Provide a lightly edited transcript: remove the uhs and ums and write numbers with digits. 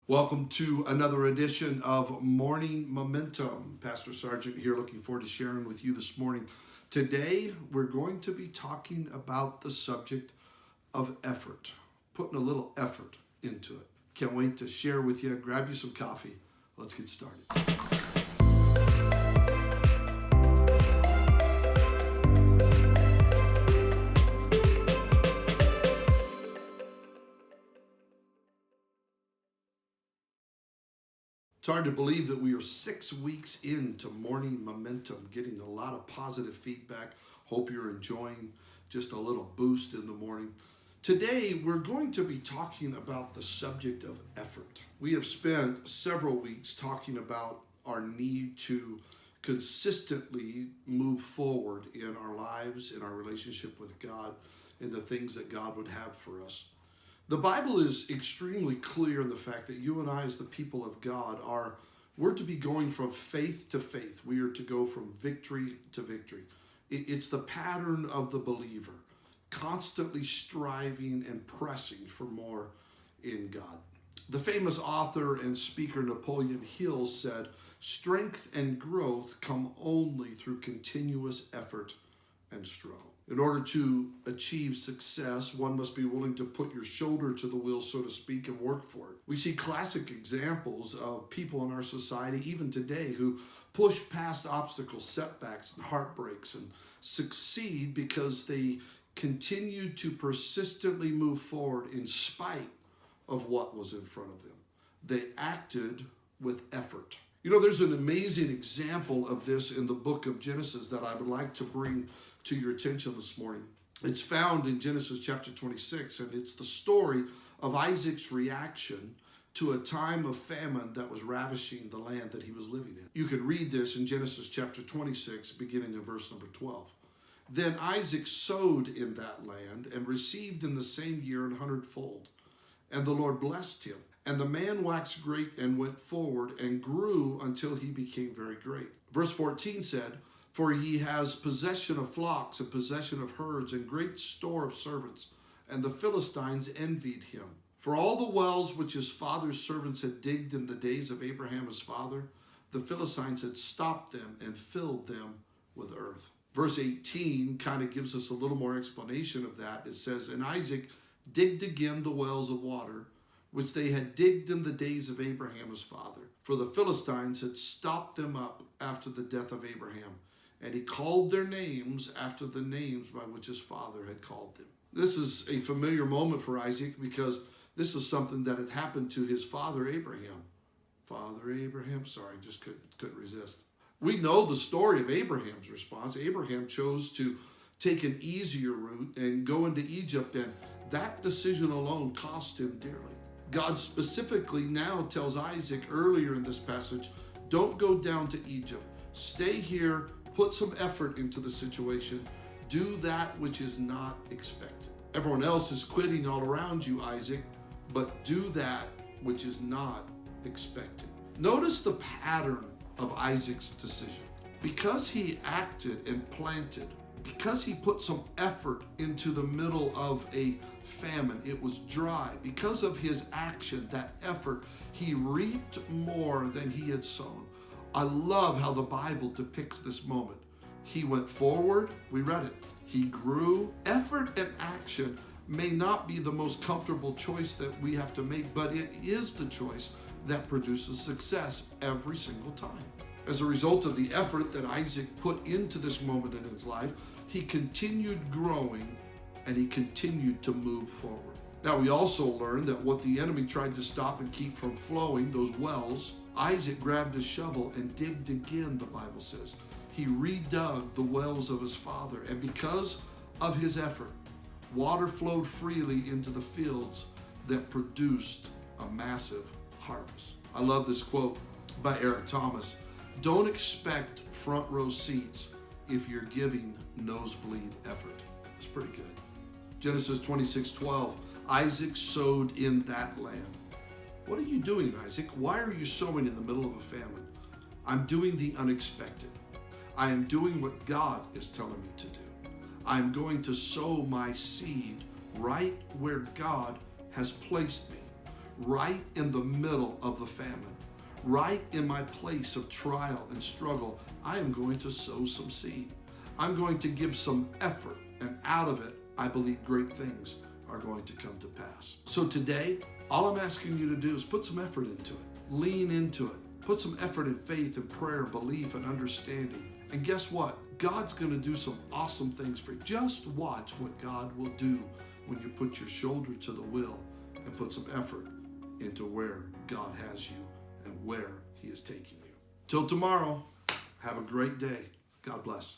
Welcome to another edition of Morning Momentum. Pastor Sargent here, looking forward to sharing with you this morning. Today, we're going to be talking about the subject of effort, putting a little effort into it. Can't wait to share with you. Grab you some coffee. Let's get started. It's hard to believe that we are 6 weeks into Morning Momentum, getting a lot of positive feedback. Hope you're enjoying just a little boost in the morning. Today, we're going to be talking about the subject of effort. We have spent several weeks talking about our need to consistently move forward in our lives, in our relationship with God, in the things that God would have for us. The Bible is extremely clear in the fact that you and I, as the people of God, we're to be going from faith to faith. We are to go from victory to victory. It's the pattern of the believer, constantly striving and pressing for more in God. The famous author and speaker Napoleon Hill said, "Strength and growth come only through continuous effort and struggle." In order to achieve success, one must be willing to put your shoulder to the wheel, so to speak, and work for it. We see classic examples of people in our society, even today, who push past obstacles, setbacks, and heartbreaks and succeed because they continue to persistently move forward in spite of what was in front of them. They acted with effort. You know, there's an amazing example of this in the book of Genesis that I would like to bring to your attention this morning. It's found in Genesis chapter 26, and it's the story of Isaac's reaction to a time of famine that was ravishing the land that he was living in. You can read this in Genesis chapter 26, beginning in verse number 12. "Then Isaac sowed in that land and received in the same year 100-fold. And the Lord blessed him. And the man waxed great and went forward and grew until he became very great." Verse 14 said, "For he has possession of flocks and possession of herds and great store of servants. And the Philistines envied him. For all the wells which his father's servants had digged in the days of Abraham his father, the Philistines had stopped them and filled them with earth." Verse 18 kind of gives us a little more explanation of that. It says, "And Isaac digged again the wells of water, which they had digged in the days of Abraham his father. For the Philistines had stopped them up after the death of Abraham. And he called their names after the names by which his father had called them." This is a familiar moment for Isaac because this is something that had happened to his father Abraham. Just couldn't resist. We know the story of Abraham's response. Abraham chose to take an easier route and go into Egypt, and that decision alone cost him dearly. God specifically now tells Isaac earlier in this passage, don't go down to Egypt. Stay here, put some effort into the situation, do that which is not expected. Everyone else is quitting all around you, Isaac, but do that which is not expected. Notice the pattern of Isaac's decision. Because he acted and planted, because he put some effort into the middle of a famine, it was dry. Because of his action, that effort, he reaped more than he had sown. I love how the Bible depicts this moment. He went forward, we read it. He grew. Effort and action may not be the most comfortable choice that we have to make, but it is the choice that produces success every single time. As a result of the effort that Isaac put into this moment in his life, he continued growing and he continued to move forward. Now, we also learn that what the enemy tried to stop and keep from flowing, those wells, Isaac grabbed a shovel and digged again, the Bible says. He redug the wells of his father, and because of his effort, water flowed freely into the fields that produced a massive harvest. I love this quote by Eric Thomas. "Don't expect front row seats if you're giving nosebleed effort." It's pretty good. Genesis 26:12, Isaac sowed in that land. What are you doing, Isaac? Why are you sowing in the middle of a famine? I'm doing the unexpected. I am doing what God is telling me to do. I'm going to sow my seed right where God has placed me. right in the middle of the famine, right in my place of trial and struggle, I am going to sow some seed. I'm going to give some effort, and out of it, I believe great things are going to come to pass. So today, all I'm asking you to do is put some effort into it. Lean into it. Put some effort in faith and prayer, belief and understanding. And guess what? God's going to do some awesome things for you. Just watch what God will do when you put your shoulder to the wheel and put some effort into where God has you and where He is taking you. Till tomorrow, have a great day. God bless.